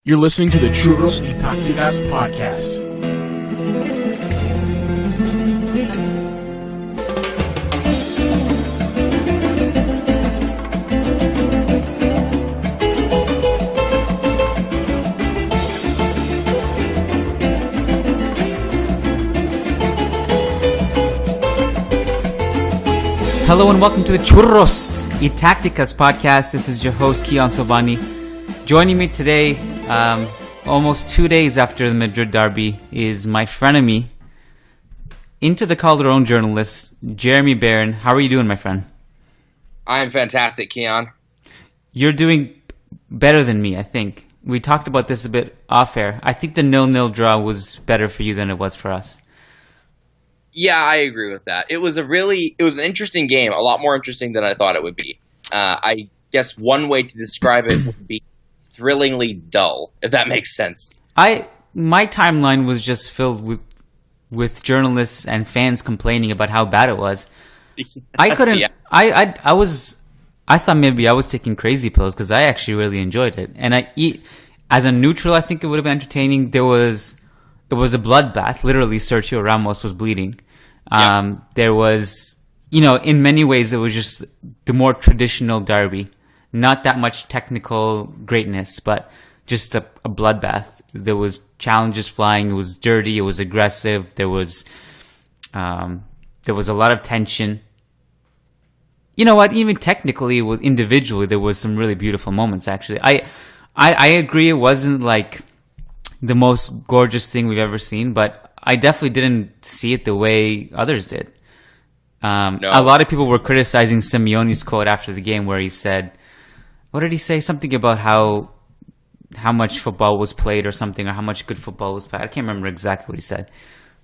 You're listening to the Churros y Tácticas Podcast. Hello and welcome to the Churros y Tácticas Podcast. This is your host, Kiyan Sobhani. Joining me today, almost 2 days after the Madrid derby, is my frenemy, into the Calderon journalist, Jeremy Beren. How are you doing, my friend? I'm fantastic, Kiyan. You're doing better than me, I think. We talked about this a bit off air. I think the 0-0 draw was better for you than it was for us. Yeah, I agree with that. It was an interesting game, a lot more interesting than I thought it would be. I guess one way to describe it would be thrillingly dull, if that makes sense. My timeline was just filled with journalists and fans complaining about how bad it was. I couldn't. Yeah. I thought maybe I was taking crazy pills because I actually really enjoyed it. And as a neutral, I think it would have been entertaining. It was a bloodbath. Literally, Sergio Ramos was bleeding. Yeah. There was, in many ways, it was just the more traditional derby. Not that much technical greatness, but just a bloodbath. There was challenges flying. It was dirty. It was aggressive. There was a lot of tension. You know what? Even technically, individually, there was some really beautiful moments. Actually, I agree. It wasn't like the most gorgeous thing we've ever seen, but I definitely didn't see it the way others did. No. A lot of people were criticizing Simeone's quote after the game, where he said, what did he say? Something about how much football was played or something, or how much good football was played. I can't remember exactly what he said.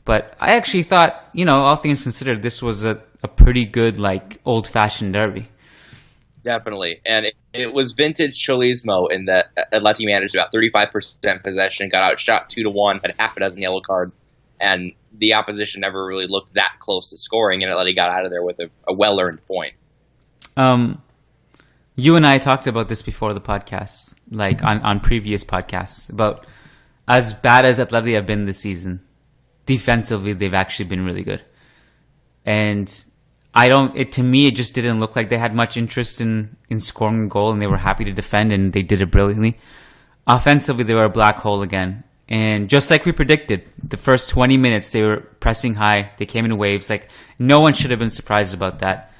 But I actually thought, all things considered, this was a pretty good, old-fashioned derby. Definitely. And it was vintage Cholismo in that Atleti managed about 35% possession, got outshot 2-1, had half a dozen yellow cards, and the opposition never really looked that close to scoring, and Atleti got out of there with a well-earned point. You and I talked about this before the podcast, on previous podcasts, about as bad as Atleti have been this season, defensively they've actually been really good. And to me, it just didn't look like they had much interest in scoring a goal, and they were happy to defend, and they did it brilliantly. Offensively, they were a black hole again. And just like we predicted, the first 20 minutes, they were pressing high. They came in waves. No one should have been surprised about that.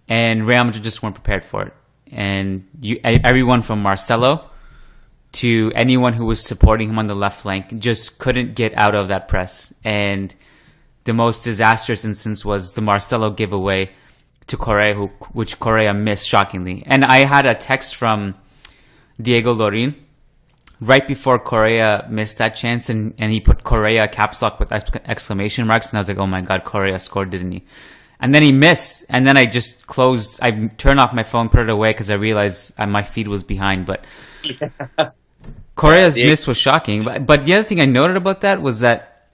And Real Madrid just weren't prepared for it. And everyone from Marcelo to anyone who was supporting him on the left flank just couldn't get out of that press. And the most disastrous instance was the Marcelo giveaway to Correa, which Correa missed shockingly. And I had a text from Diego Lorin right before Correa missed that chance, and he put Correa caps lock with exclamation marks, and I was like, oh my God, Correa scored, didn't he? And then he missed, and then I just I turned off my phone, put it away, because I realized my feed was behind. But Correa's miss was shocking. But the other thing I noted about that was that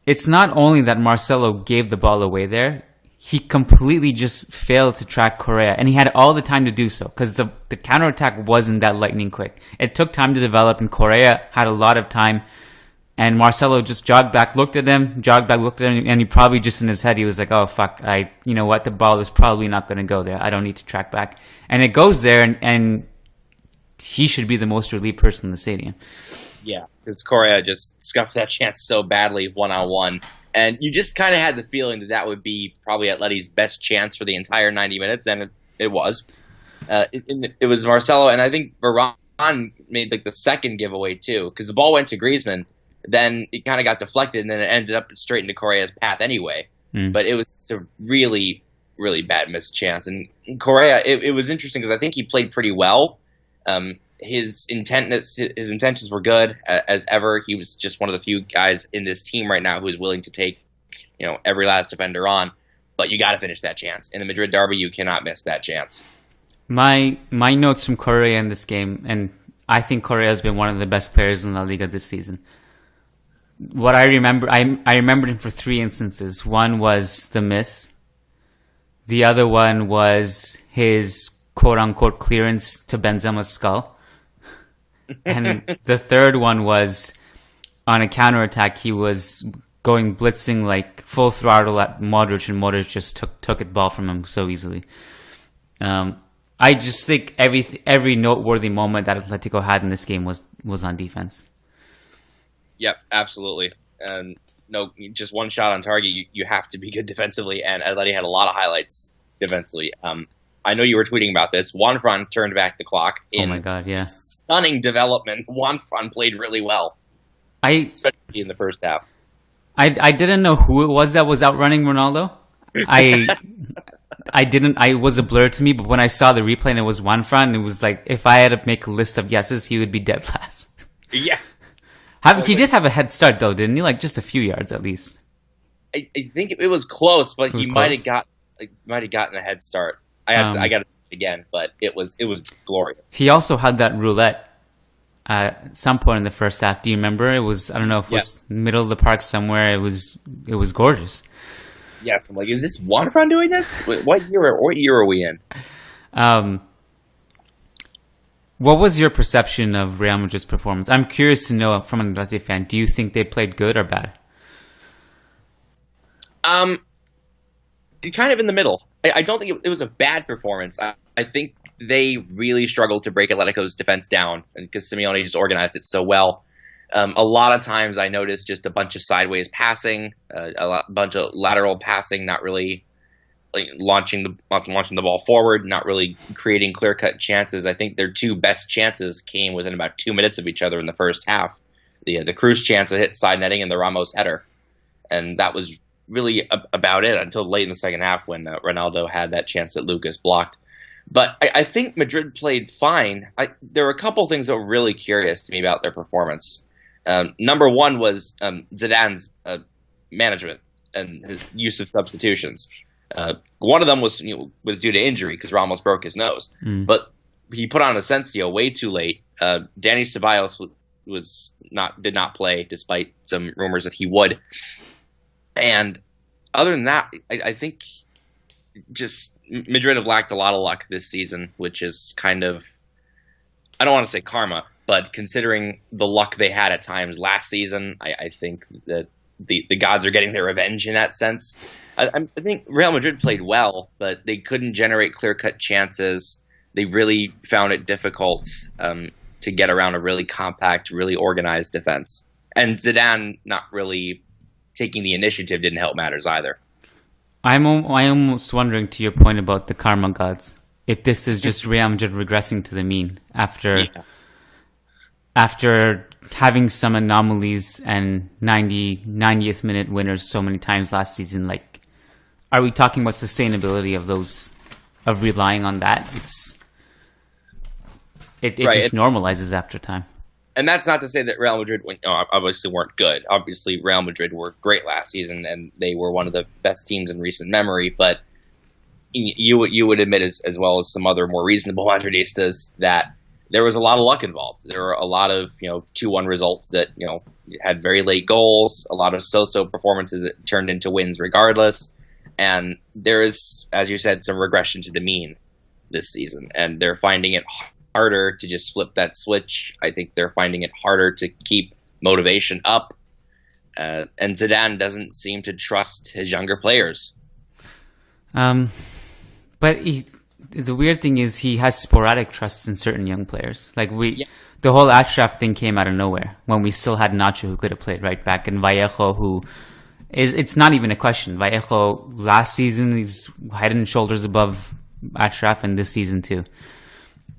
it's not only that Marcelo gave the ball away there, he completely just failed to track Correa, and he had all the time to do so, because the counterattack wasn't that lightning quick. It took time to develop, and Correa had a lot of time. And Marcelo just jogged back, looked at him, and he probably just in his head, he was like, oh, fuck, you know what, the ball is probably not going to go there. I don't need to track back. And it goes there, and he should be the most relieved person in the stadium. Yeah, because Correa just scuffed that chance so badly one-on-one. And you just kind of had the feeling that would be probably Atleti's best chance for the entire 90 minutes, and it was. It was Marcelo, and I think Varane made the second giveaway, too, because the ball went to Griezmann. Then it kind of got deflected, and then it ended up straight into Correa's path anyway. But it was a really, really bad missed chance. And Correa, it was interesting because I think he played pretty well. His intentions were good as ever. He was just one of the few guys in this team right now who is willing to take, every last defender on. But you got to finish that chance. In the Madrid derby, you cannot miss that chance. My notes from Correa in this game, and I think Correa has been one of the best players in La Liga this season. What I remember, I remembered him for three instances. One was the miss. The other one was his quote-unquote clearance to Benzema's skull. And the third one was on a counterattack. He was going blitzing like full throttle at Modric, and Modric just took it ball from him so easily. I just think every noteworthy moment that Atletico had in this game was on defense. Yep, absolutely. And no, just one shot on target. You have to be good defensively, and Atleti had a lot of highlights defensively. I know you were tweeting about this. Juanfran turned back the clock. Oh my God, yeah. Stunning development. Juanfran played really well, especially in the first half. I didn't know who it was that was outrunning Ronaldo. I was a blur to me, but when I saw the replay and it was Juanfran, it was like, if I had to make a list of yeses, he would be dead last. Yeah. He did have a head start though, didn't he? Like just a few yards at least. I think it was close, but he might have gotten a head start. I got to see it again, but it was glorious. He also had that roulette at some point in the first half. Do you remember? It was, I don't know if it was middle of the park somewhere. It was gorgeous. Yes, I'm like, is this Juanfran doing this? What year are we in? What was your perception of Real Madrid's performance? I'm curious to know from an Atleti fan. Do you think they played good or bad? Kind of in the middle. I don't think it was a bad performance. I think they really struggled to break Atletico's defense down because Simeone just organized it so well. A lot of times I noticed just a bunch of sideways passing, a bunch of lateral passing, not really launching the ball forward, not really creating clear-cut chances. I think their two best chances came within about 2 minutes of each other in the first half. The Cruz chance that hit side netting and the Ramos header. And that was really about it until late in the second half when Ronaldo had that chance that Lucas blocked. But I think Madrid played fine. There were a couple things that were really curious to me about their performance. Number one was Zidane's management and his use of substitutions. One of them was due to injury because Ramos broke his nose. But he put on Asensio way too late. Dani Ceballos did not play despite some rumors that he would. And other than that, I think just Madrid have lacked a lot of luck this season, which is kind of, I don't want to say karma, but considering the luck they had at times last season, I think that the gods are getting their revenge in that sense. I think Real Madrid played well, but they couldn't generate clear-cut chances. They really found it difficult to get around a really compact, really organized defense. And Zidane not really taking the initiative didn't help matters either. I'm almost wondering, to your point about the karma gods, if this is just Real Madrid regressing to the mean after having some anomalies and 90th minute winners so many times last season. Like, are we talking about sustainability of relying on that? It just normalizes after time. And that's not to say that Real Madrid obviously weren't good. Obviously, Real Madrid were great last season, and they were one of the best teams in recent memory. But you would admit, as well as some other more reasonable Madridistas, that there was a lot of luck involved. There were a lot of 2-1 results that had very late goals, a lot of so-so performances that turned into wins regardless. And there is, as you said, some regression to the mean this season, and they're finding it harder to just flip that switch. I think they're finding it harder to keep motivation up. And Zidane doesn't seem to trust his younger players. But the weird thing is he has sporadic trust in certain young players. Like the whole Ashraf thing came out of nowhere when we still had Nacho who could have played right back, and Vallejo who it's not even a question. Vallejo last season he's head and shoulders above Ashraf, and this season too.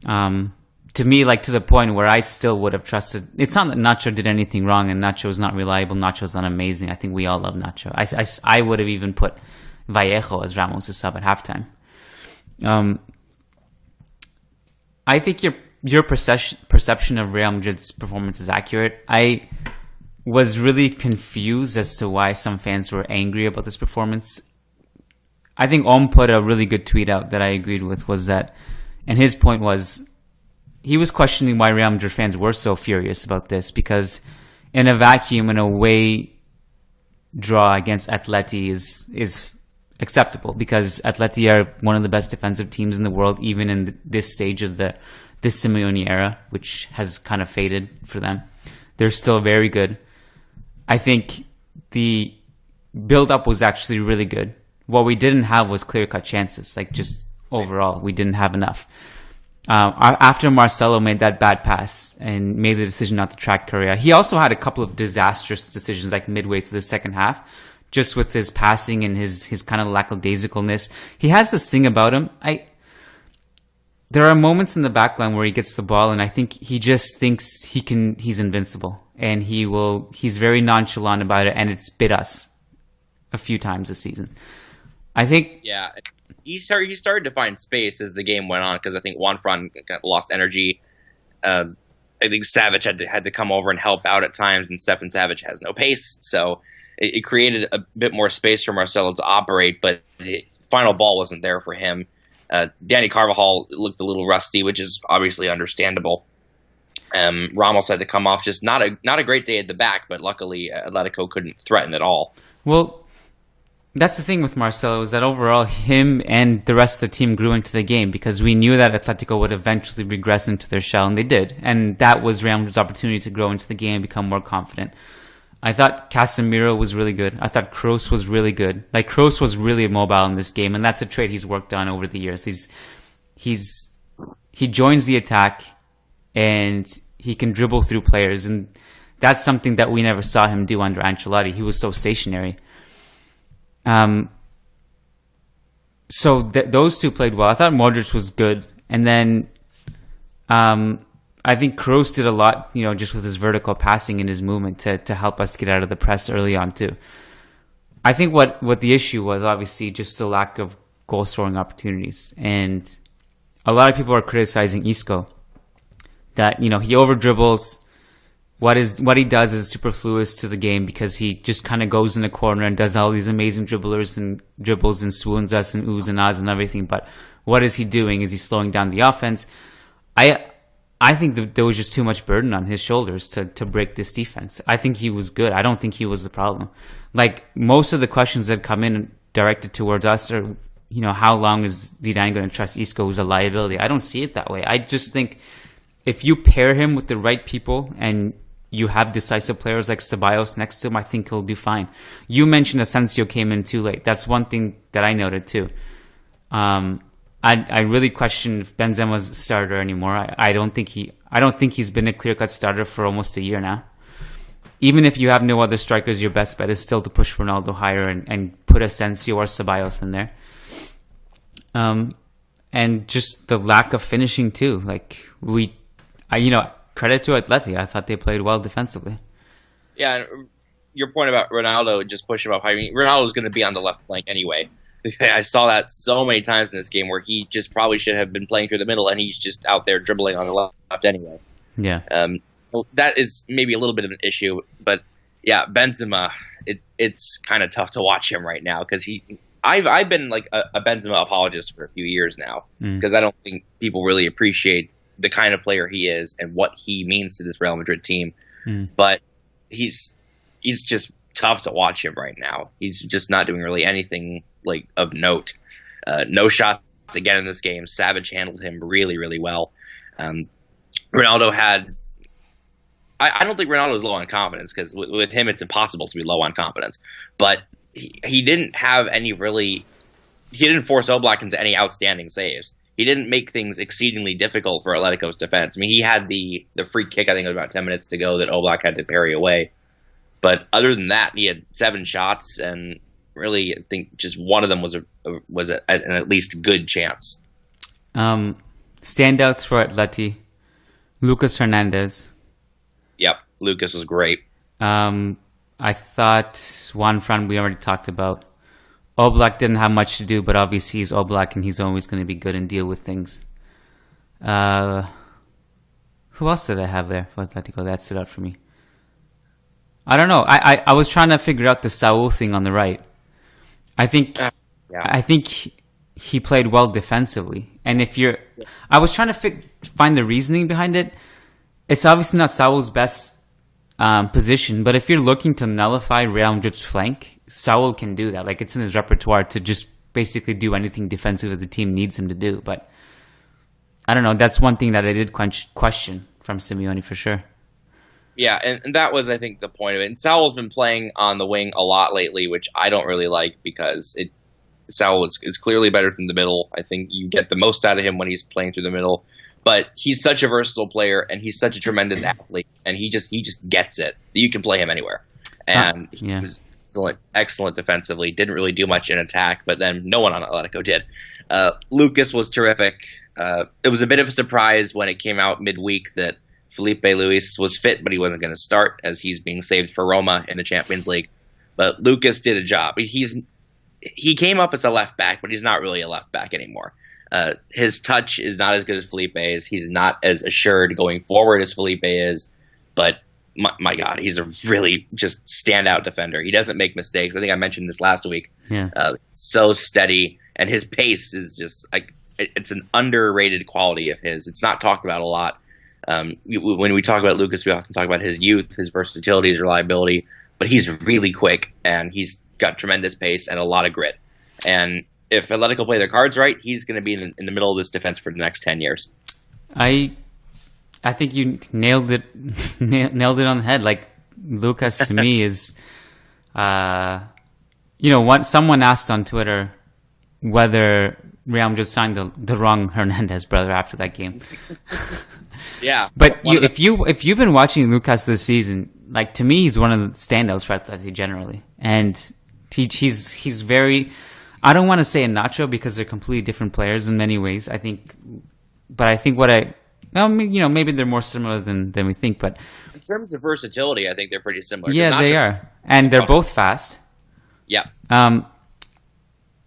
To me, like to the point where I still would have trusted. It's not that Nacho did anything wrong and Nacho is not reliable. Nacho's not amazing. I think we all love Nacho. I would have even put Vallejo as Ramos' sub at halftime. I think your perception of Real Madrid's performance is accurate. I was really confused as to why some fans were angry about this performance. I think put a really good tweet out that I agreed with, was that, and his point was, he was questioning why Real Madrid fans were so furious about this, because in a vacuum, an away draw against Atleti is acceptable, because Atleti are one of the best defensive teams in the world, even in this stage of the this Simeone era, which has kind of faded for them. They're still very good. I think the build-up was actually really good. What we didn't have was clear-cut chances. Like, just overall, we didn't have enough. After Marcelo made that bad pass and made the decision not to track Correa, he also had a couple of disastrous decisions like midway through the second half, just with his passing and his kind of lackadaisicalness. He has this thing about him. There are moments in the backline where he gets the ball, and I think he just thinks he's invincible, and he's very nonchalant about it, and it's bit us a few times this season. I think he started to find space as the game went on, because I think Juan Fran lost energy. I think Savic had to come over and help out at times, and Stefan Savic has no pace, so it created a bit more space for Marcelo to operate, but the final ball wasn't there for him. Danny Carvajal looked a little rusty, which is obviously understandable. Ramos had to come off. Just not a great day at the back, but luckily Atletico couldn't threaten at all. Well, that's the thing with Marcelo, is that overall him and the rest of the team grew into the game, because we knew that Atletico would eventually regress into their shell, and they did. And that was Real Madrid's opportunity to grow into the game and become more confident. I thought Casemiro was really good. I thought Kroos was really good. Like, Kroos was really mobile in this game, and that's a trait he's worked on over the years. He joins the attack, and he can dribble through players, and that's something that we never saw him do under Ancelotti. He was so stationary. So those two played well. I thought Modric was good, and then I think Kroos did a lot, just with his vertical passing and his movement to help us get out of the press early on too. I think what the issue was, obviously, just the lack of goal-scoring opportunities. And a lot of people are criticizing Isco, that, he over-dribbles. What he does is superfluous to the game, because he just kind of goes in the corner and does all these amazing dribblers and dribbles and swoons us and oohs and ahs and everything. But what is he doing? Is he slowing down the offense? I think that there was just too much burden on his shoulders to break this defense. I think he was good. I don't think he was the problem. Like, most of the questions that come in directed towards us are, how long is Zidane going to trust Isco, who's a liability? I don't see it that way. I just think if you pair him with the right people and you have decisive players like Ceballos next to him, I think he'll do fine. You mentioned Asensio came in too late. That's one thing that I noted too. I really question if Benzema's a starter anymore. I don't think he's been a clear-cut starter for almost a year now. Even if you have no other strikers, your best bet is still to push Ronaldo higher and put Asensio or Ceballos in there. And just the lack of finishing too. Like, credit to Atleti. I thought they played well defensively. Yeah, and your point about Ronaldo, just push him up high. I mean, Ronaldo's going to be on the left flank anyway. I saw that so many times in this game, where he just probably should have been playing through the middle, and he's just out there dribbling on the left anyway. Yeah. So that is maybe a little bit of an issue, but yeah, Benzema, it's kind of tough to watch him right now, because I've been like a Benzema apologist for a few years now, because I don't think people really appreciate the kind of player he is and what he means to this Real Madrid team. But he's just tough to watch him right now. He's just not doing really anything like of note. No shots again in this game. Savic handled him really, really well. Ronaldo had... I don't think Ronaldo was low on confidence, because with him it's impossible to be low on confidence. But he didn't have any really... He didn't force Oblak into any outstanding saves. He didn't make things exceedingly difficult for Atletico's defense. I mean, he had the free kick, I think it was about 10 minutes to go, that Oblak had to parry away. But other than that, he had 7 shots, and really, I think just one of them was an at least good chance. Standouts for Atleti: Lucas Hernandez. Yep, Lucas was great. I thought Juan Fran we already talked about. Oblak didn't have much to do, but obviously he's Oblak, and he's always going to be good and deal with things. Who else did I have there for Atletico that stood out for me? I don't know. I was trying to figure out the Saul thing on the right. I think he played well defensively. And I was trying to find the reasoning behind it. It's obviously not Saul's best position, but if you're looking to nullify Real Madrid's flank, Saul can do that. Like, it's in his repertoire to just basically do anything defensive that the team needs him to do. But I don't know. That's one thing that I did question from Simeone for sure. Yeah, and that was, I think, the point of it. And Saul's been playing on the wing a lot lately, which I don't really like because Saul is clearly better than the middle. I think you get the most out of him when he's playing through the middle. But he's such a versatile player, and he's such a tremendous athlete, and he just gets it. You can play him anywhere. And he was excellent defensively. Didn't really do much in attack, but then no one on Atletico did. Lucas was terrific. It was a bit of a surprise when it came out midweek that Felipe Luis was fit, but he wasn't going to start as he's being saved for Roma in the Champions League. But Lucas did a job. He came up as a left back, but he's not really a left back anymore. His touch is not as good as Felipe's. He's not as assured going forward as Felipe is. But my God, he's a really just standout defender. He doesn't make mistakes. I think I mentioned this last week. Yeah. So steady, and his pace is just like it's an underrated quality of his. It's not talked about a lot. When we talk about Lucas, we often talk about his youth, his versatility, his reliability, but he's really quick and he's got tremendous pace and a lot of grit. And if Atletico play their cards right, he's going to be in the middle of this defense for the next 10 years. I think you nailed it on the head. Like Lucas to me is, someone asked on Twitter whether Real just signed the wrong Hernandez brother after that game. Yeah, but if you've been watching Lucas this season, like to me, he's one of the standouts for Atleti generally, and he's very. I don't want to say a Nacho because they're completely different players in many ways. I think maybe they're more similar than we think. But in terms of versatility, I think they're pretty similar. Yeah, they are, and they're both fast. Yeah.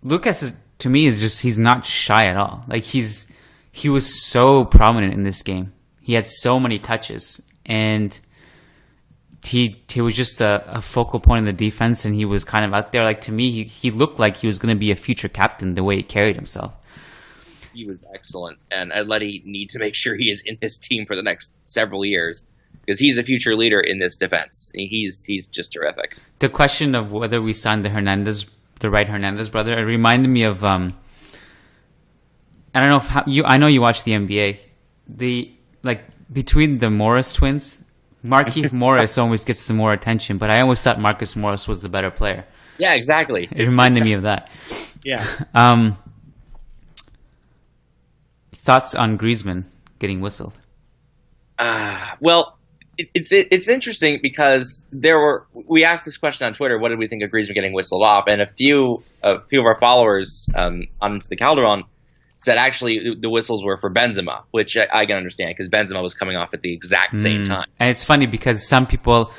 Lucas to me he's not shy at all. Like he was so prominent in this game. He had so many touches, and he was just a focal point in the defense, and he was kind of out there. Like to me, he looked like he was going to be a future captain the way he carried himself. He was excellent, and Atleti need to make sure he is in this team for the next several years because he's a future leader in this defense. He's just terrific. The question of whether we signed the right Hernandez brother, it reminded me of I don't know I know you watch the NBA. Between the Morris twins, Marquise Morris always gets the more attention, but I always thought Marcus Morris was the better player. Yeah, exactly. It reminded me of that. Yeah. Thoughts on Griezmann getting whistled? Well, it's interesting because we asked this question on Twitter. What did we think of Griezmann getting whistled off? And a few of our followers on the Calderon said actually the whistles were for Benzema, which I can understand because Benzema was coming off at the exact same time. And it's funny because some people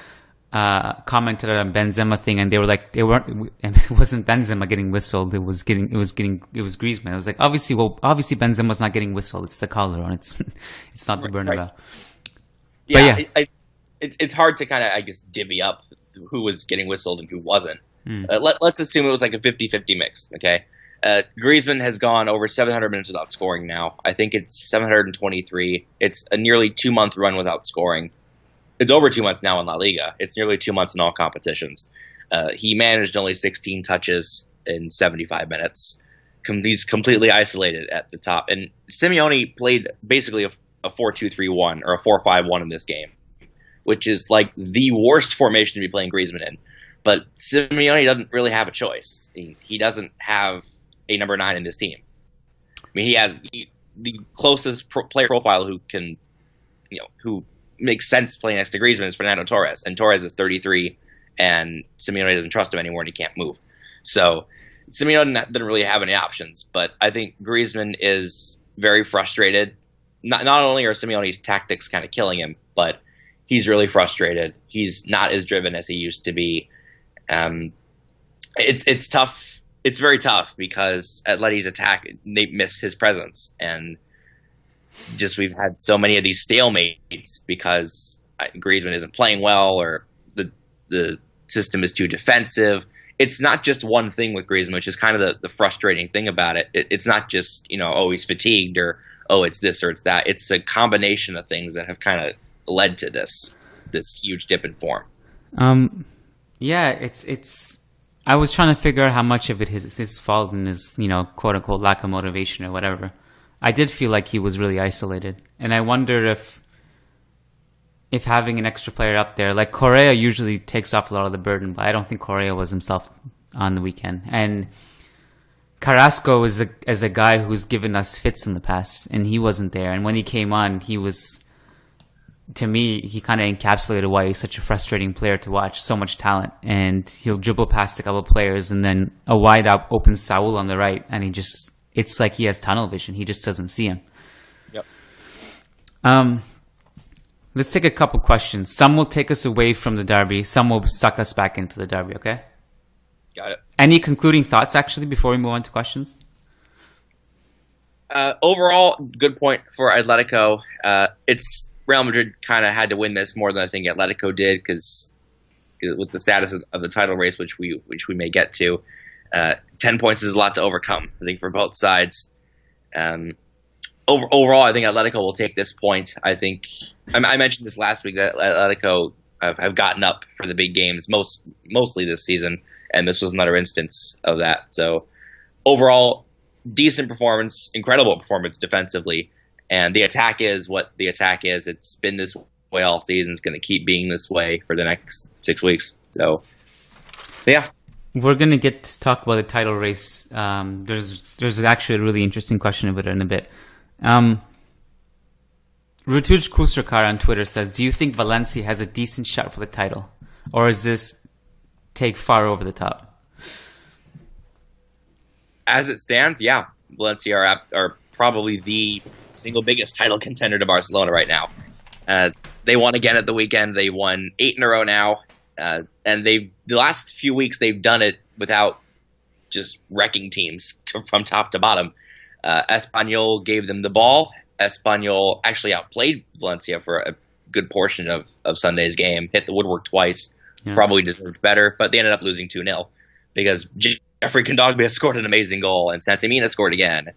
commented on Benzema thing, and they were like, it wasn't Benzema getting whistled. It was Griezmann. I was like, obviously Benzema's not getting whistled. It's the Calderon. It's not the Bernabeu. Right. Yeah, it's hard to kind of, I guess, divvy up who was getting whistled and who wasn't. Let's assume it was like a 50-50 mix, okay? Griezmann has gone over 700 minutes without scoring now. I think it's 723. It's a nearly 2-month run without scoring. It's over 2 months now in La Liga. It's nearly 2 months in all competitions. He managed only 16 touches in 75 minutes. He's completely isolated at the top. And Simeone played basically a 4-2-3-1 or a 4-5-1 in this game, which is like the worst formation to be playing Griezmann in. But Simeone doesn't really have a choice. He doesn't have a number 9 in this team. I mean, he has the closest player profile who makes sense playing next to Griezmann is Fernando Torres, and Torres is 33, and Simeone doesn't trust him anymore, and he can't move. So Simeone doesn't really have any options. But I think Griezmann is very frustrated. Not only are Simeone's tactics kind of killing him, but he's really frustrated. He's not as driven as he used to be. It's tough. It's very tough because Atleti's attack, they miss his presence, and just we've had so many of these stalemates because Griezmann isn't playing well or the system is too defensive. It's not just one thing with Griezmann, which is kind of the frustrating thing about it. It's not just he's fatigued or it's this or it's that. It's a combination of things that have kind of led to this huge dip in form. Yeah, it's. I was trying to figure out how much of it is his fault and his quote unquote lack of motivation or whatever. I did feel like he was really isolated. And I wonder if having an extra player up there, like Correa usually takes off a lot of the burden, but I don't think Correa was himself on the weekend. And Carrasco is a guy who's given us fits in the past, and he wasn't there. And when he came on, he was, to me, he kind of encapsulated why he's such a frustrating player to watch. So much talent, and he'll dribble past a couple of players, and then a wide open Saul on the right, and it's like he has tunnel vision. He just doesn't see him. Yep. Let's take a couple questions. Some will take us away from the derby. Some will suck us back into the derby, okay? Got it. Any concluding thoughts, actually, before we move on to questions? Overall, good point for Atletico. It's Real Madrid kind of had to win this more than I think Atletico did, because with the status of the title race, which we may get to, 10 points is a lot to overcome, I think, for both sides. Overall, I think Atletico will take this point. I think I mentioned this last week that Atletico have gotten up for the big games mostly this season, and this was another instance of that. So overall, decent performance, incredible performance defensively, and the attack is what the attack is. It's been this way all season. It's going to keep being this way for the next 6 weeks. So, yeah. We're going to get to talk about the title race. There's actually a really interesting question about it in a bit. Rutuj Kusrakar on Twitter says, do you think Valencia has a decent shot for the title? Or is this take far over the top? As it stands, yeah. Valencia are probably the single biggest title contender to Barcelona right now. They won again at the weekend. They won 8 in a row now. And the last few weeks they've done it without just wrecking teams from top to bottom. Espanyol gave them the ball. Espanyol actually outplayed Valencia for a good portion of Sunday's game, hit the woodwork twice, probably deserved better, but they ended up losing 2-0 because Jeffrey Kondogbia scored an amazing goal and Santimina scored again.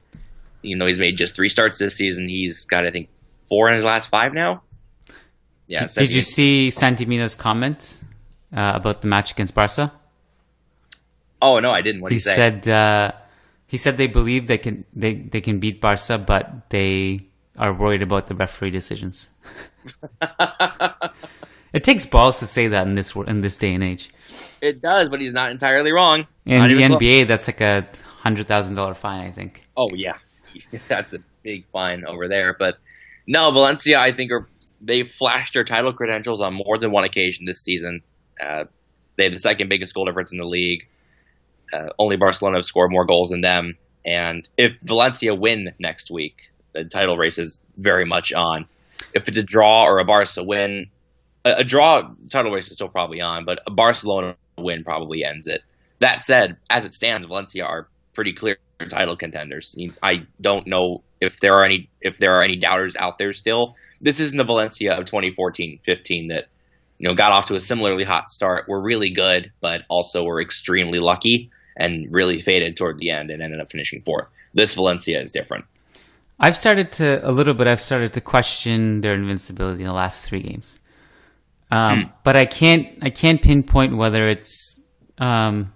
You know, he's made just 3 starts this season. He's got, I think, 4 in his last 5 now. Yeah. Did you see Santimina's comment about the match against Barca? Oh, no, I didn't. What did he say? He said they believe they can beat Barca, but they are worried about the referee decisions. It takes balls to say that in this day and age. It does, but he's not entirely wrong. In the NBA, that's like a $100,000 fine, I think. Oh yeah, that's a big fine over there. But no, Valencia, I think they've flashed their title credentials on more than one occasion this season. They have the second biggest goal difference in the league. Only Barcelona have scored more goals than them. And if Valencia win next week, the title race is very much on. If it's a draw or a Barca win, a draw, title race is still probably on, but a Barcelona win probably ends it. That said, as it stands, Valencia are pretty clear title contenders. I don't know if there are any doubters out there still. This isn't the Valencia of 2014-15 that got off to a similarly hot start. We're really good, but also we're extremely lucky and really faded toward the end and ended up finishing 4th. This Valencia is different. I've started to question their invincibility in the last 3 games. But I can't pinpoint whether it's them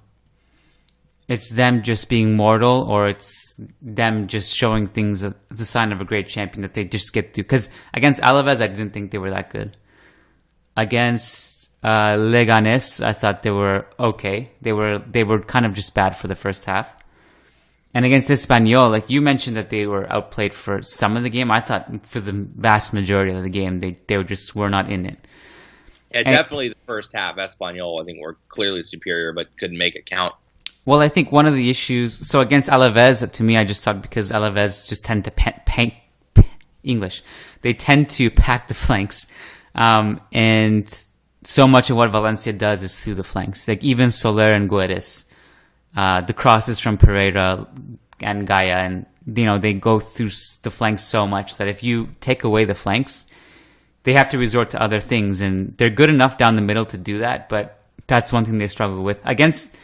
just being mortal or it's them just showing things as a sign of a great champion that they just get to. Because against Alaves, I didn't think they were that good. Against Leganes, I thought they were okay. They were kind of just bad for the first half. And against Espanyol, like you mentioned that they were outplayed for some of the game. I thought for the vast majority of the game, they were not in it. Yeah, definitely the first half, Espanyol, I think, were clearly superior, but couldn't make it count. Well, I think one of the issues... So against Alaves, to me, I just thought because Alaves just tend to they tend to pack the flanks. And so much of what Valencia does is through the flanks. Like even Soler and Guedes, the crosses from Pereira and Gaia, and they go through the flanks so much that if you take away the flanks, they have to resort to other things, and they're good enough down the middle to do that, but that's one thing they struggle with. Against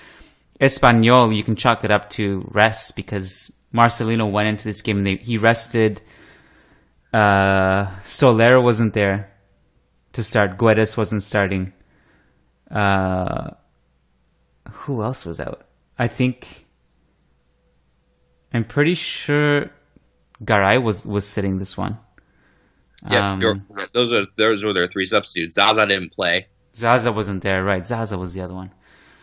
Espanyol, you can chalk it up to rest, because Marcelino went into this game and he rested. Soler wasn't there to start. Guedes wasn't starting. Who else was out? I'm pretty sure Garay was sitting this one. Yeah, those were their three substitutes. Zaza didn't play. Zaza wasn't there, right? Zaza was the other one.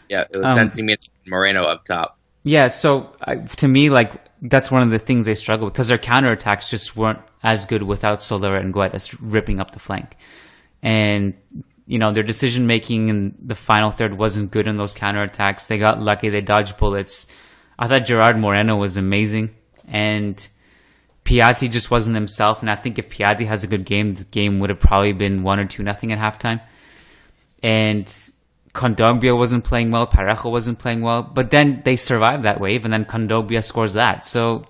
Yeah, it was Sensi Moreno up top. Yeah, so to me, like, that's one of the things they struggle with, because their counterattacks just weren't as good without Soler and Guedes ripping up the flank. And, you know, their decision-making in the final third wasn't good in those counterattacks. They got lucky. They dodged bullets. I thought Gerard Moreno was amazing. And Piatti just wasn't himself. And I think if Piatti has a good game, the game would have probably been 1 or 2-0 at halftime. And Kondogbia wasn't playing well. Parejo wasn't playing well. But then they survived that wave, and then Kondogbia scores that. So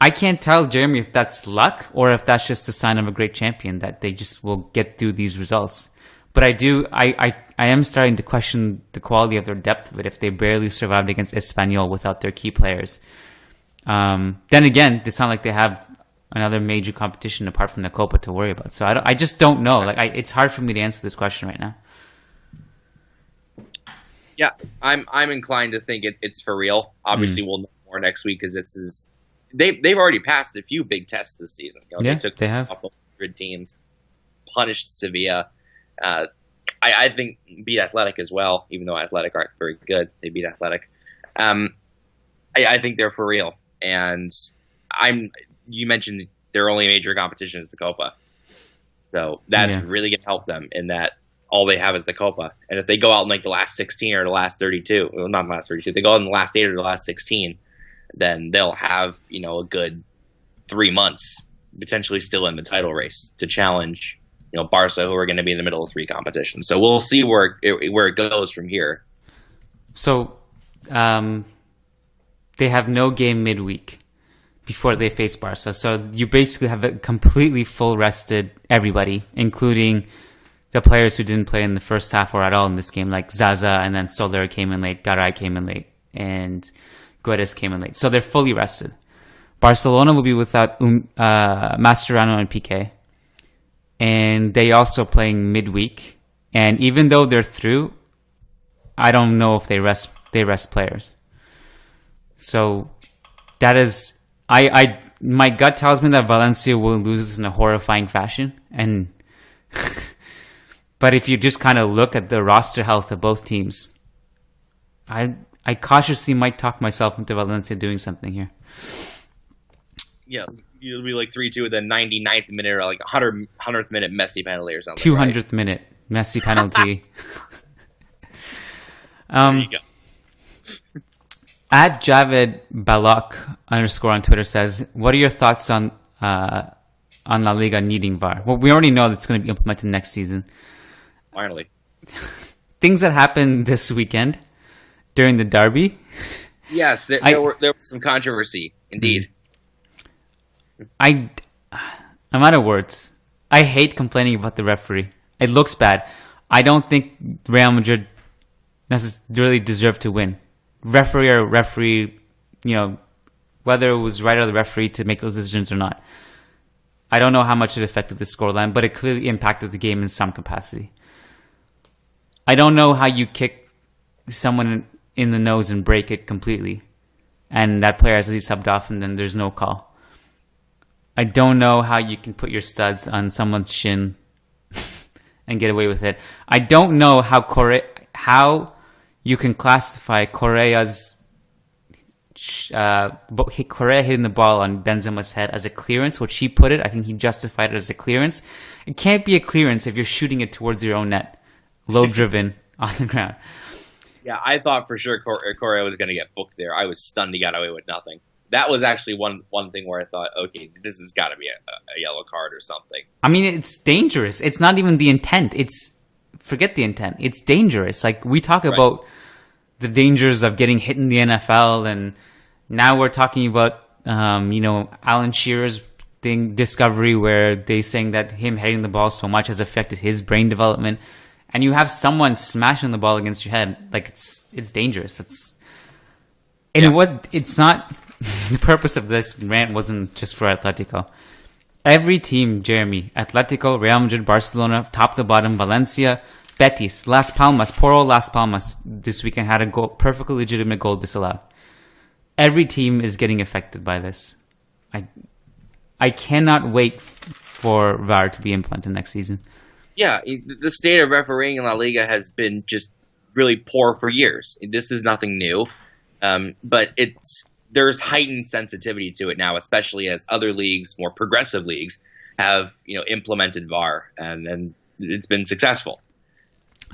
I can't tell, Jeremy, if that's luck or if that's just a sign of a great champion, that they just will get through these results. But I am starting to question the quality of their depth of it if they barely survived against Espanyol without their key players. Then again, it's not like they have another major competition apart from the Copa to worry about. So I just don't know. Like it's hard for me to answer this question right now. Yeah, I'm inclined to think it's for real. Obviously, we'll know more next week because they've already passed a few big tests this season. You know, they have. Off 100 teams, punished Sevilla. I think beat Athletic as well, even though Athletic aren't very good. They beat Athletic. I think they're for real. And you mentioned their only major competition is the Copa. So that's really going to help them in that all they have is the Copa. And if they go out in like the last 16 or the last 32, well, not the last 32, if they go out in the last 8 or the last 16, then they'll have, you know, a good 3 months potentially still in the title race to challenge, you know, Barca, who are going to be in the middle of 3 competitions. So we'll see where it goes from here. So they have no game midweek before they face Barca. So you basically have a completely full rested everybody, including the players who didn't play in the first half or at all in this game, like Zaza, and then Soler came in late, Garay came in late, and Guedes came in late. So they're fully rested. Barcelona will be without Mascherano and Piqué. And they also playing midweek. And even though they're through, I don't know if they rest players. So that is, my gut tells me that Valencia will lose in a horrifying fashion. And but if you just kind of look at the roster health of both teams, I cautiously might talk myself into Valencia doing something here. Yeah, it'll be like 3-2 at the 99th minute or like 100th minute Messi penalty or something. 200th right? minute Messi penalty. There you go. At Javed Balak _ on Twitter says, what are your thoughts on La Liga needing VAR? Well, we already know that's going to be implemented next season. Finally. Things that happened this weekend during the derby. Yes, there was some controversy, indeed. I'm out of words. I hate complaining about the referee. It looks bad. I don't think Real Madrid necessarily deserved to win. Referee, you know, whether it was right of the referee to make those decisions or not. I don't know how much it affected the scoreline, but it clearly impacted the game in some capacity. I don't know how you kick someone in the nose and break it completely, and that player has to be subbed off, and then there's no call. I don't know how you can put your studs on someone's shin and get away with it. I don't know how you can classify Correa's Correa hitting the ball on Benzema's head as a clearance, which he put it. I think he justified it as a clearance. It can't be a clearance if you're shooting it towards your own net, low driven on the ground. Yeah, I thought for sure Correa was going to get booked there. I was stunned he got away with nothing. That was actually one thing where I thought, okay, this has got to be a yellow card or something. I mean, it's dangerous. It's not even the intent. Forget the intent. It's dangerous. Like, we talk about the dangers of getting hit in the NFL, and now we're talking about, Alan Shearer's discovery where they saying that him hitting the ball so much has affected his brain development. And you have someone smashing the ball against your head. Like, it's dangerous. It's not... The purpose of this rant wasn't just for Atletico. Every team, Jeremy, Atletico, Real Madrid, Barcelona, top to bottom, Valencia, Betis, Las Palmas, poor old Las Palmas this weekend had a perfectly legitimate goal disallowed. Every team is getting affected by this. I cannot wait for VAR to be implemented next season. Yeah, the state of refereeing in La Liga has been just really poor for years. This is nothing new, but there's heightened sensitivity to it now, especially as other leagues, more progressive leagues, have implemented VAR, and it's been successful.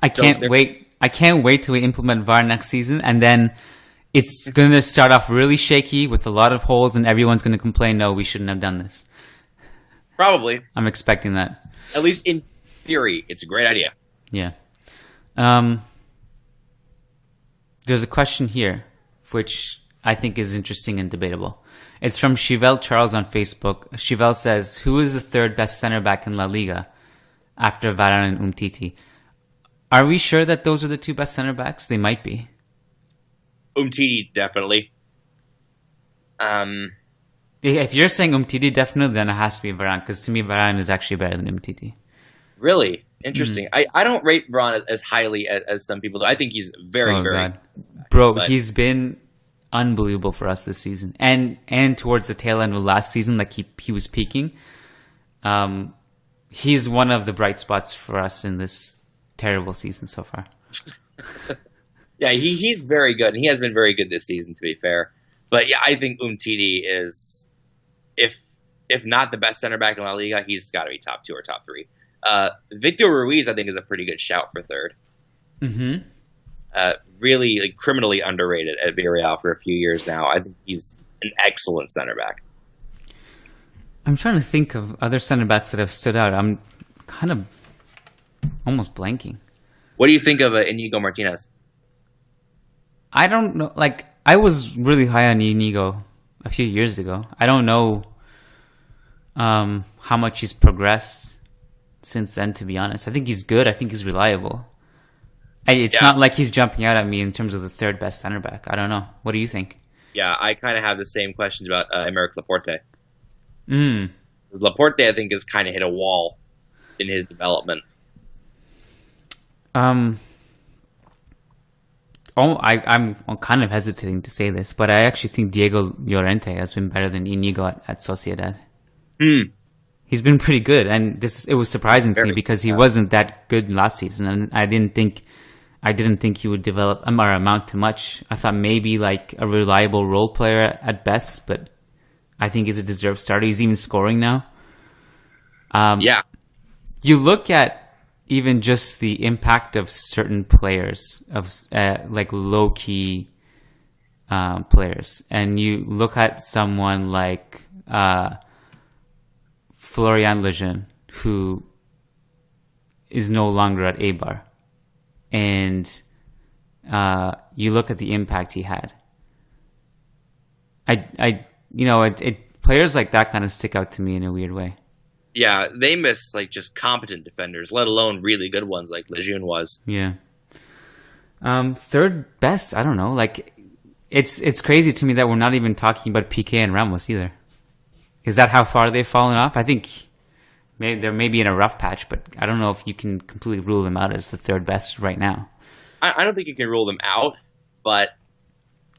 I can't wait. I can't wait till we implement VAR next season, and then it's going to start off really shaky with a lot of holes, and everyone's going to complain, no, we shouldn't have done this. Probably. I'm expecting that. At least in theory, it's a great idea. Yeah. There's a question here, which I think is interesting and debatable. It's from Chivelle Charles on Facebook. Chivelle says, who is the third best center back in La Liga after Varane and Umtiti? Are we sure that those are the two best center backs? They might be. Umtiti, definitely. If you're saying Umtiti definitely, then it has to be Varane, because to me, Varane is actually better than Umtiti. Really? Interesting. I don't rate Varane as highly as some people do. I think he's very God. Good. Bro, he's been unbelievable for us this season. And towards the tail end of last season, like he was peaking. He's one of the bright spots for us in this terrible season so far. Yeah, he's very good, and he has been very good this season, to be fair. But yeah, I think Umtiti is, if not the best center back in La Liga, he's got to be top 2 or top 3. Victor Ruiz, I think, is a pretty good shout for third. Mm-hmm. Really criminally underrated at Villarreal for a few years now. I think he's an excellent center back. I'm trying to think of other center backs that have stood out. I'm kind of almost blanking. What do you think of Inigo Martinez? I don't know. Like, I was really high on Inigo a few years ago. I don't know how much he's progressed since then, to be honest. I think he's good. I think he's reliable. It's not like he's jumping out at me in terms of the third best center back. I don't know. What do you think? Yeah, I kind of have the same questions about Aymeric Laporte. Because Laporte, I think, has kind of hit a wall in his development. I'm kind of hesitating to say this, but I actually think Diego Llorente has been better than Inigo at Sociedad. He's been pretty good, and it was surprising to me because he wasn't that good last season, and I didn't think he would develop or amount to much. I thought maybe like a reliable role player at best, but I think he's a deserved starter. He's even scoring now. You look at even just the impact of certain players, of like low-key players, and you look at someone like Florian Lejeune, who is no longer at Eibar, and you look at the impact he had. Players like that kind of stick out to me in a weird way. Yeah, they miss like just competent defenders, let alone really good ones like Lejeune was. Yeah. Third best, I don't know. Like, it's crazy to me that we're not even talking about Piqué and Ramos either. Is that how far they've fallen off? I think they're maybe in a rough patch, but I don't know if you can completely rule them out as the third best right now. I don't think you can rule them out, but...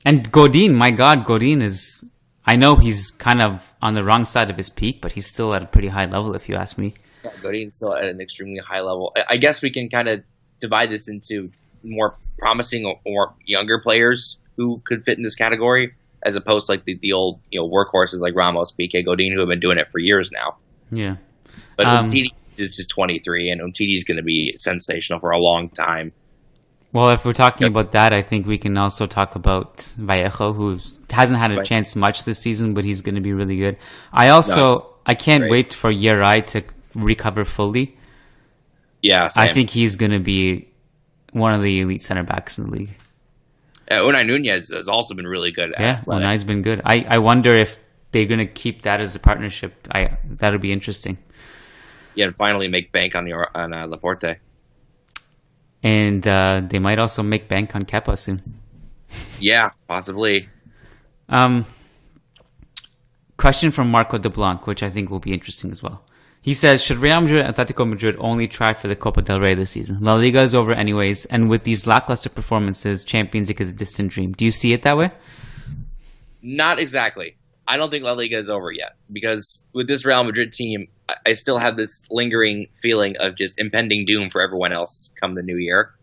And Godin, my God, Godin is... I know he's kind of on the wrong side of his peak, but he's still at a pretty high level, if you ask me. Yeah, Godin's still at an extremely high level. I guess we can kind of divide this into more promising or younger players who could fit in this category, as opposed to like the old workhorses like Ramos, Piqué, Godin, who have been doing it for years now. Yeah. But Umtiti is just 23, and Umtiti is going to be sensational for a long time. Well, if we're talking about that, I think we can also talk about Vallejo, who hasn't had a chance much this season, but he's going to be really good. I can't wait for Yerai to recover fully. Yeah, same. I think he's going to be one of the elite center backs in the league. Unai Nunez has also been really good. Yeah, Unai's been good. I wonder if they're going to keep that as a partnership. That'll be interesting. Yeah, and finally make bank on Laporte. And they might also make bank on Kepa soon. Yeah, possibly. Question from Marco de Blanc, which I think will be interesting as well. He says, should Real Madrid and Atletico Madrid only try for the Copa del Rey this season? La Liga is over anyways, and with these lackluster performances, Champions League is a distant dream. Do you see it that way? Not exactly. I don't think La Liga is over yet, because with this Real Madrid team, I still have this lingering feeling of just impending doom for everyone else come the new year.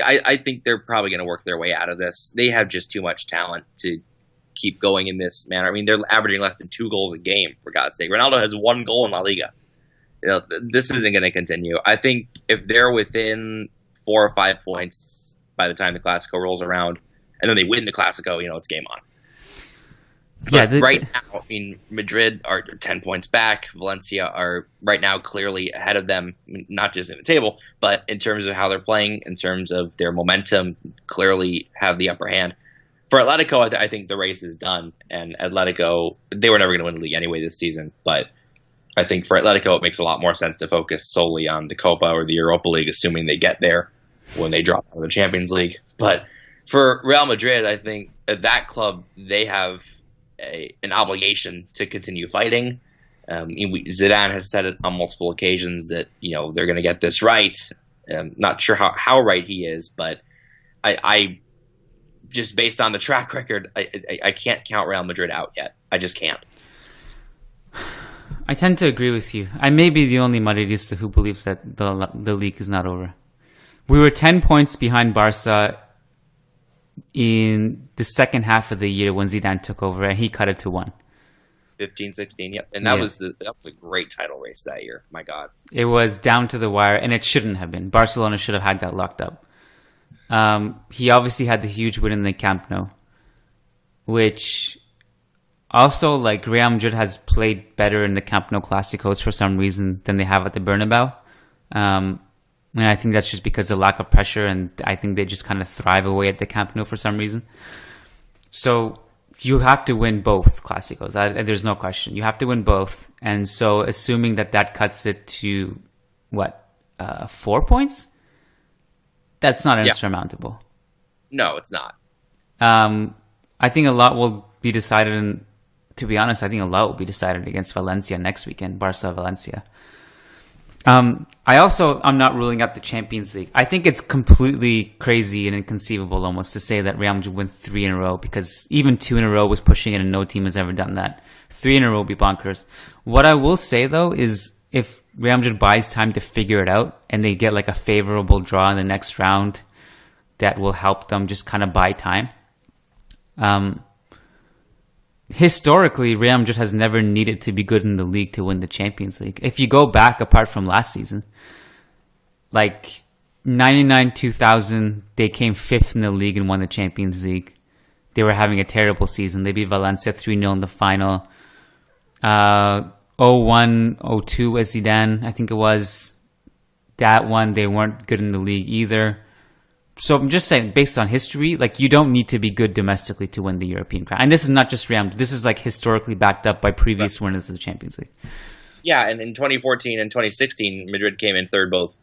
I think they're probably going to work their way out of this. They have just too much talent to keep going in this manner. I mean, they're averaging less than 2 goals a game, for God's sake. Ronaldo has 1 goal in La Liga. This isn't going to continue. I think if they're within 4 or 5 points by the time the Clasico rolls around, and then they win the Clasico, it's game on. But right now, Madrid are 10 points back. Valencia are right now clearly ahead of them, not just in the table, but in terms of how they're playing, in terms of their momentum, clearly have the upper hand. For Atletico, I think the race is done. And Atletico, they were never going to win the league anyway this season. But I think for Atletico, it makes a lot more sense to focus solely on the Copa or the Europa League, assuming they get there when they drop out of the Champions League. But for Real Madrid, I think at that club, they have an obligation to continue fighting. Zidane has said it on multiple occasions that they're going to get this right. Not sure how right he is, but I just based on the track record, I can't count Real Madrid out yet. I just can't. I tend to agree with you. I may be the only Madridista who believes that the league is not over. We were 10 points behind Barca in the second half of the year when Zidane took over, and he cut it to 1. 15-16, yep. And that was a great title race that year. My God. It was down to the wire, and it shouldn't have been. Barcelona should have had that locked up. He obviously had the huge win in the Camp Nou, which also, Real Madrid has played better in the Camp Nou Clásicos for some reason than they have at the Bernabeu. And I think that's just because of the lack of pressure, and I think they just kind of thrive away at the Camp Nou for some reason. So you have to win both Clásicos. There's no question. You have to win both. And so assuming that cuts it to, 4 points? That's not insurmountable. No, it's not. I think a lot will be decided, and to be honest, I think a lot will be decided against Valencia next weekend, Barca-Valencia. I'm not ruling out the Champions League. I think it's completely crazy and inconceivable almost to say that Real Madrid win 3 in a row, because even 2 in a row was pushing it and no team has ever done that. 3 in a row would be bonkers. What I will say though is if Real Madrid buys time to figure it out and they get a favorable draw in the next round, that will help them just kind of buy time. Historically, Real Madrid has never needed to be good in the league to win the Champions League. If you go back, apart from last season, 99-2000, they came 5th in the league and won the Champions League. They were having a terrible season. They beat Valencia 3-0 in the final. 01-02 as Zidane, I think it was. That one, they weren't good in the league either. So I'm just saying, based on history, you don't need to be good domestically to win the European crown. And this is not just Real Madrid. This is historically backed up by previous winners of the Champions League. Yeah, and in 2014 and 2016, Madrid came in third both.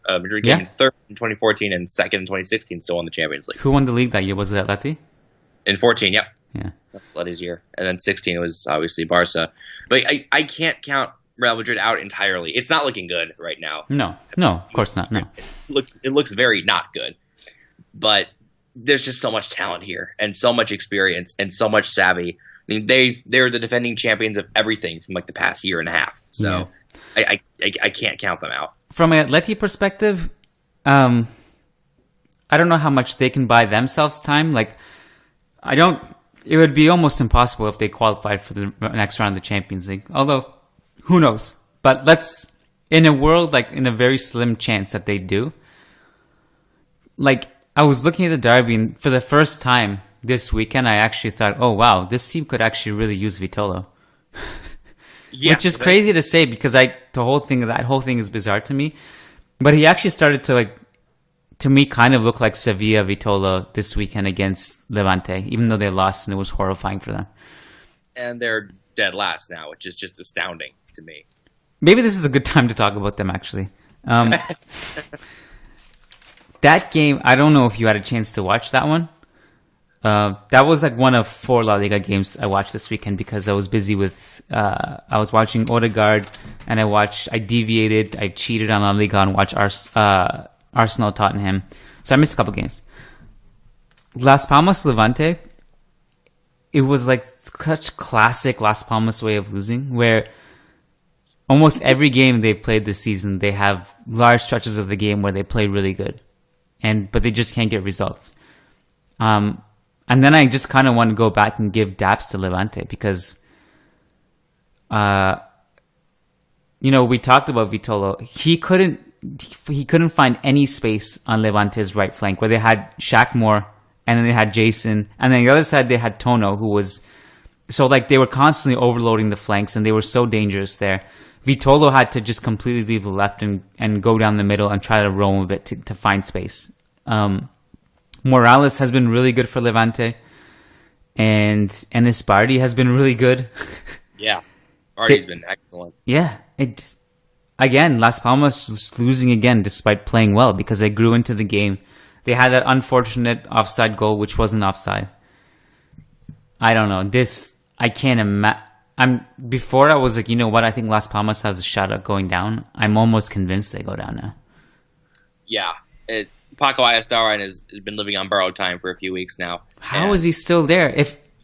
Madrid came in third in 2014 and second in 2016, still won the Champions League. Who won the league that year? Was it Atleti? In 14, yep. Yeah. That's Atleti's year. And then 16 was obviously Barca. But I can't count Real Madrid out entirely. It's not looking good right now. No, of course not. No. It looks very not good. But there's just so much talent here and so much experience and so much savvy. I mean, they're the defending champions of everything from the past year and a half. So I can't count them out. From an Atleti perspective, I don't know how much they can buy themselves time. It would be almost impossible if they qualified for the next round of the Champions League. Although, who knows? But in a world, in a very slim chance that they do, I was looking at the derby, and for the first time this weekend, I actually thought, oh, wow, this team could actually really use Vitolo. Which is crazy to say, because that whole thing is bizarre to me. But he actually started to me, kind of look like Sevilla Vitolo this weekend against Levante, even though they lost and it was horrifying for them. And they're dead last now, which is just astounding to me. Maybe this is a good time to talk about them, actually. That game, I don't know if you had a chance to watch that one. That was one of 4 La Liga games I watched this weekend because I was busy with, I was watching Odegaard, and I deviated, I cheated on La Liga and watched Arsenal Tottenham. So I missed a couple games. Las Palmas Levante, it was like such classic Las Palmas way of losing, where almost every game they've played this season, they have large stretches of the game where they play really good, but they just can't get results. And then I just kind of want to go back and give daps to Levante because, we talked about Vitolo. He couldn't find any space on Levante's right flank where they had Shaq Moore and then they had Jason, and then the other side they had Tono, who was so like they were constantly overloading the flanks and they were so dangerous there. Vitolo had to just completely leave the left and go down the middle and try to roam a bit to find space. Morales has been really good for Levante, and Espardi has been really good. Yeah, Espardi's been excellent. Yeah, again, Las Palmas just losing again despite playing well because they grew into the game. They had that unfortunate offside goal, which wasn't offside. I don't know. I can't imagine. Before I was like, you know what? I think Las Palmas has a shot at going down. I'm almost convinced they go down now. Yeah. Paco Ayestarán has been living on borrowed time for a few weeks now. How is he still there?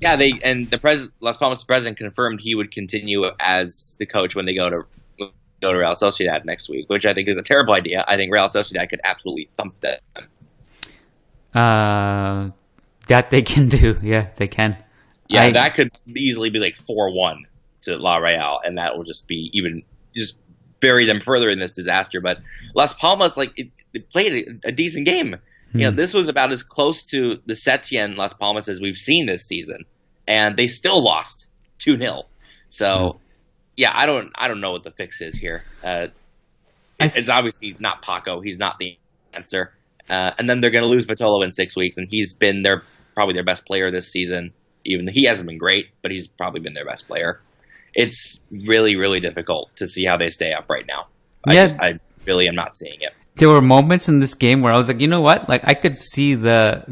Las Palmas president confirmed he would continue as the coach when they go to Real Sociedad next week, which I think is a terrible idea. I think Real Sociedad could absolutely thump that. That they can do. Yeah, they can. Yeah, that could easily be like 4-1 to La Real, and that will just be just bury them further in this disaster. But Las Palmas, it played a decent game. This was about as close to the Setien Las Palmas as we've seen this season, and they still lost 2-0. So, yeah, I don't know what the fix is here. It's obviously not Paco. He's not the answer. And then they're going to lose Vitolo in 6 weeks, and he's been probably their best player this season. Even he hasn't been great, but he's probably been their best player. It's really, really difficult to see how they stay up right now. I really am not seeing it. There were moments in this game where I was like, you know what? Like I could see the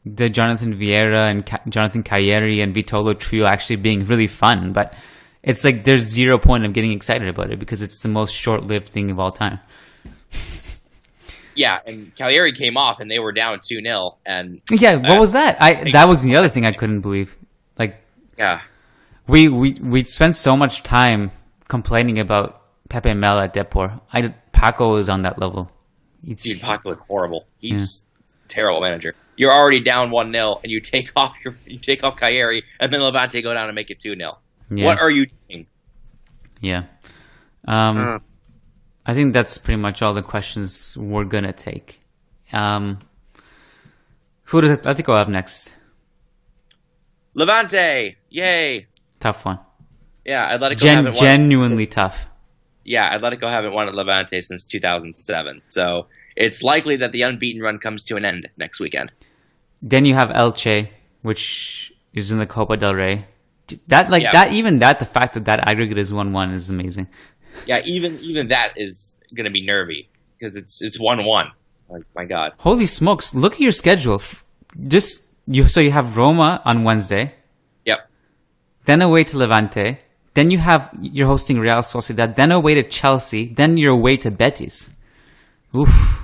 Jonathan Vieira and Jonathan Calleri and Vitolo trio actually being really fun, but it's like there's 0 point of getting excited about it because it's the most short-lived thing of all time. Yeah, and Calleri came off, and they were down 2-0. And what was that? That was the other thing I couldn't believe. We spent so much time complaining about Pepe Mel at Depor. Paco is on that level. Dude, Paco is horrible. He's a terrible manager. You're already down 1-0, and you take off Calleri, and then Levante go down and make it 2-0. Yeah. What are you doing? Yeah. I think that's pretty much all the questions we're going to take. Who does Atletico have next? Levante! Yay! Tough one. Yeah, Atletico haven't won. Genuinely tough. Yeah, Atletico haven't won at Levante since 2007. So it's likely that the unbeaten run comes to an end next weekend. Then you have Elche, which is in the Copa del Rey. The fact that aggregate is 1-1 is amazing. Yeah, even that is going to be nervy because it's 1-1. Like, my God. Holy smokes. Look at your schedule. So you have Roma on Wednesday. Yep. Then away to Levante. Then you're hosting Real Sociedad. Then away to Chelsea. Then you're away to Betis. Oof.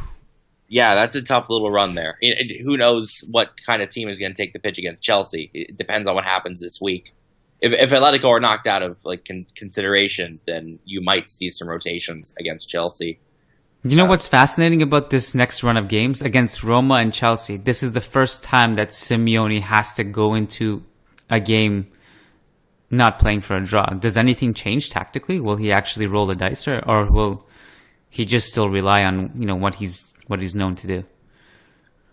Yeah, that's a tough little run there. Who knows what kind of team is going to take the pitch against Chelsea. It depends on what happens this week. If Atletico are knocked out of consideration, then you might see some rotations against Chelsea. You know what's fascinating about this next run of games against Roma and Chelsea? This is the first time that Simeone has to go into a game not playing for a draw. Does anything change tactically? Will he actually roll the dice, or will he just still rely on what he's known to do?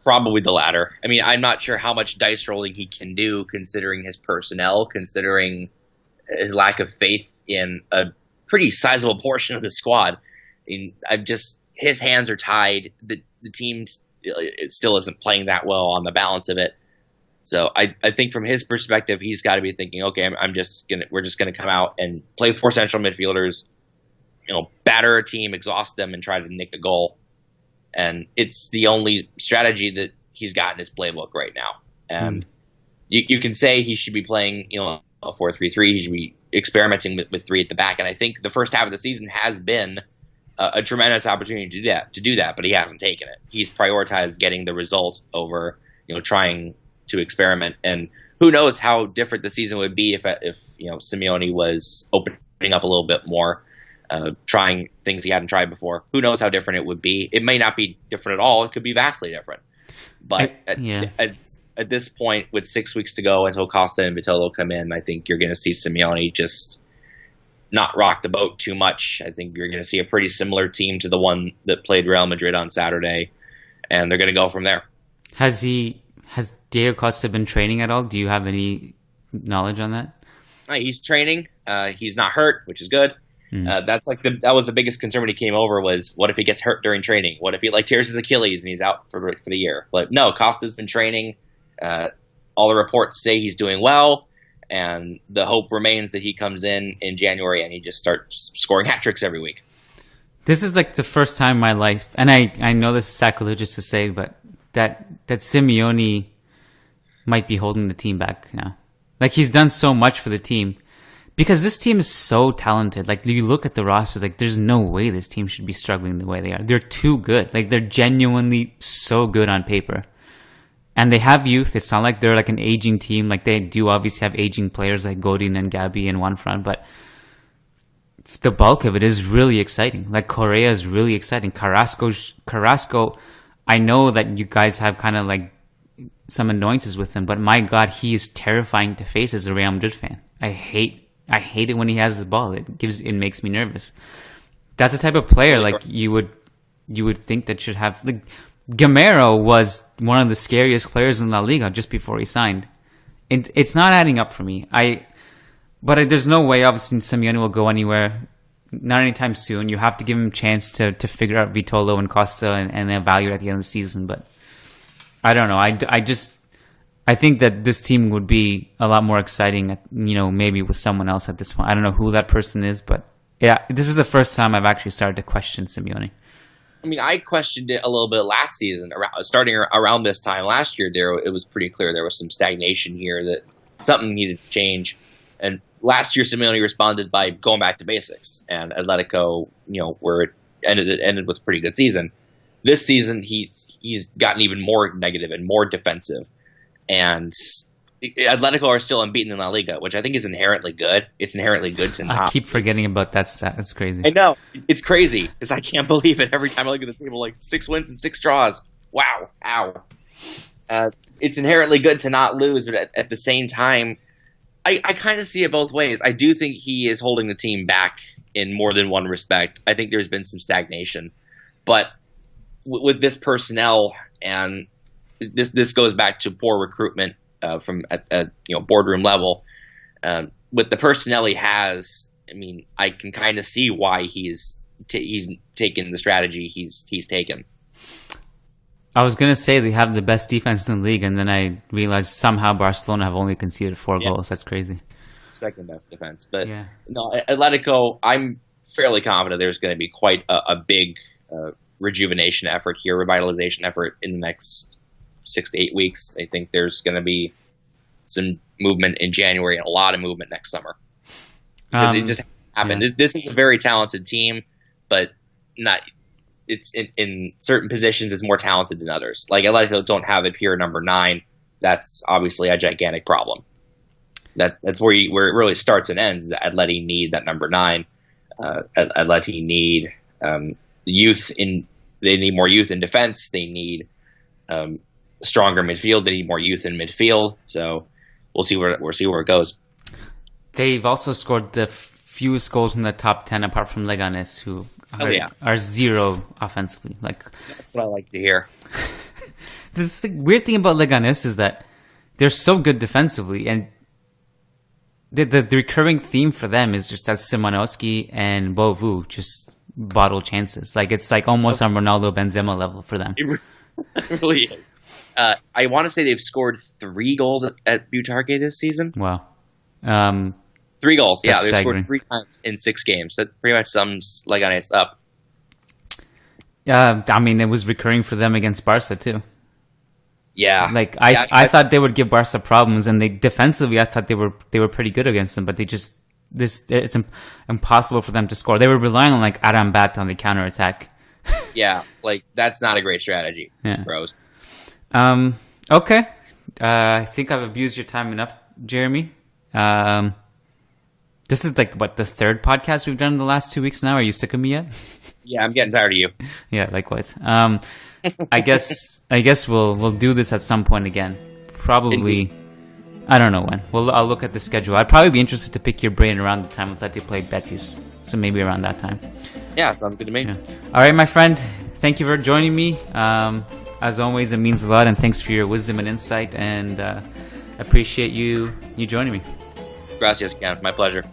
Probably the latter. I mean, I'm not sure how much dice rolling he can do considering his personnel, considering his lack of faith in a pretty sizable portion of the squad. His hands are tied. The team still isn't playing that well on the balance of it. So I think from his perspective, he's got to be thinking, okay, we're just gonna come out and play 4 central midfielders, batter a team, exhaust them, and try to nick a goal. And it's the only strategy that he's got in his playbook right now. And you can say he should be playing, a 4-3-3. He should be experimenting with 3 at the back. And I think the first half of the season has been a tremendous opportunity to do that, but he hasn't taken it. He's prioritized getting the result over, trying to experiment. And who knows how different the season would be if Simeone was opening up a little bit more, trying things he hadn't tried before. Who knows how different it would be? It may not be different at all. It could be vastly different. But at this point, with 6 weeks to go until Costa and Vitello come in, I think you're going to see Simeone just not rock the boat too much. I think you're going to see a pretty similar team to the one that played Real Madrid on Saturday, and they're going to go from there. Has Diego Costa been training at all? Do you have any knowledge on that? He's training. He's not hurt, which is good. That was the biggest concern when he came over was, what if he gets hurt during training? What if he tears his Achilles and he's out for the year? But no, Costa's been training. All the reports say he's doing well, and the hope remains that he comes in January and he just starts scoring hat tricks every week. This is the first time in my life, and I know this is sacrilegious to say, but that Simeone might be holding the team back now. He's done so much for the team. Because this team is so talented. You look at the rosters, there's no way this team should be struggling the way they are. They're too good. They're genuinely so good on paper. And they have youth. It's not like they're an aging team. They do obviously have aging players like Godin and Gabi in one front, but the bulk of it is really exciting. Correa is really exciting. Carrasco, I know that you guys have kind of some annoyances with him, but my God, he is terrifying to face as a Real Madrid fan. I hate it when he has the ball. It makes me nervous. That's the type of player you would think that should have. Gamero was one of the scariest players in La Liga just before he signed. It's not adding up for me. But there's no way, obviously, Simeone will go anywhere. Not anytime soon. You have to give him a chance to figure out Vitolo and Costa and evaluate at the end of the season. But I don't know. I think that this team would be a lot more exciting, maybe with someone else at this point. I don't know who that person is, but yeah, this is the first time I've actually started to question Simeone. I mean, I questioned it a little bit last season. Starting around this time last year, it was pretty clear there was some stagnation here, that something needed to change. And last year, Simeone responded by going back to basics. And Atletico, where it ended with a pretty good season. This season, he's gotten even more negative and more defensive. And Atletico are still unbeaten in La Liga, which I think is inherently good. It's inherently good to not. I keep forgetting about that stat. That's crazy. I know. It's crazy because I can't believe it. Every time I look at the table, 6 wins and 6 draws. Wow. Ow. It's inherently good to not lose, but at the same time, I kind of see it both ways. I do think he is holding the team back in more than one respect. I think there's been some stagnation. But with this personnel, and this goes back to poor recruitment from at boardroom level. With the personnel he has, I mean, I can kind of see why he's taken the strategy he's taken. I was going to say they have the best defense in the league, and then I realized somehow Barcelona have only conceded 4 goals. That's crazy. Second best defense. But no, Atletico, I'm fairly confident there's going to be quite a big rejuvenation effort here, revitalization effort in the next 6 to 8 weeks. I think there's going to be some movement in January and a lot of movement next summer. Because it just happened. Yeah. This is a very talented team, but not. It's in certain positions is more talented than others. Atletico don't have a pure number 9. That's obviously a gigantic problem. That's where it really starts and ends. Atleti need that number 9. Atleti need youth in. They need more youth in defense. They need stronger midfield. They need more youth in midfield. So we'll see where it goes. They've also scored the fewest goals in the top 10 apart from Leganes, who are 0 offensively. That's what I like to hear. The weird thing about Leganes is that they're so good defensively, and the recurring theme for them is just that Szymanowski and Bovu just bottle chances. It's almost on Ronaldo Benzema level for them. It really is. I want to say they've scored 3 goals at Butarque this season. Wow. 3 goals. They've scored 3 times in 6 games. That pretty much sums Leganes up. I mean, it was recurring for them against Barca too. Yeah. I thought they would give Barca problems, and defensively I thought they were pretty good against them, but it's impossible for them to score. They were relying on Arambat on the counterattack. Yeah, that's not a great strategy, bros. Okay. I think I've abused your time enough, Jeremy. This is like the third podcast we've done in the last 2 weeks now. Are you sick of me yet? Yeah, I'm getting tired of you. Yeah, likewise. I guess we'll do this at some point again. Probably. I don't know when. I'll look at the schedule. I'd probably be interested to pick your brain around the time Atleti play Betis. So maybe around that time. Yeah, sounds good to me. Yeah. All right, my friend. Thank you for joining me. As always, it means a lot, and thanks for your wisdom and insight. And appreciate you joining me. Gracias, Kiyan. My pleasure.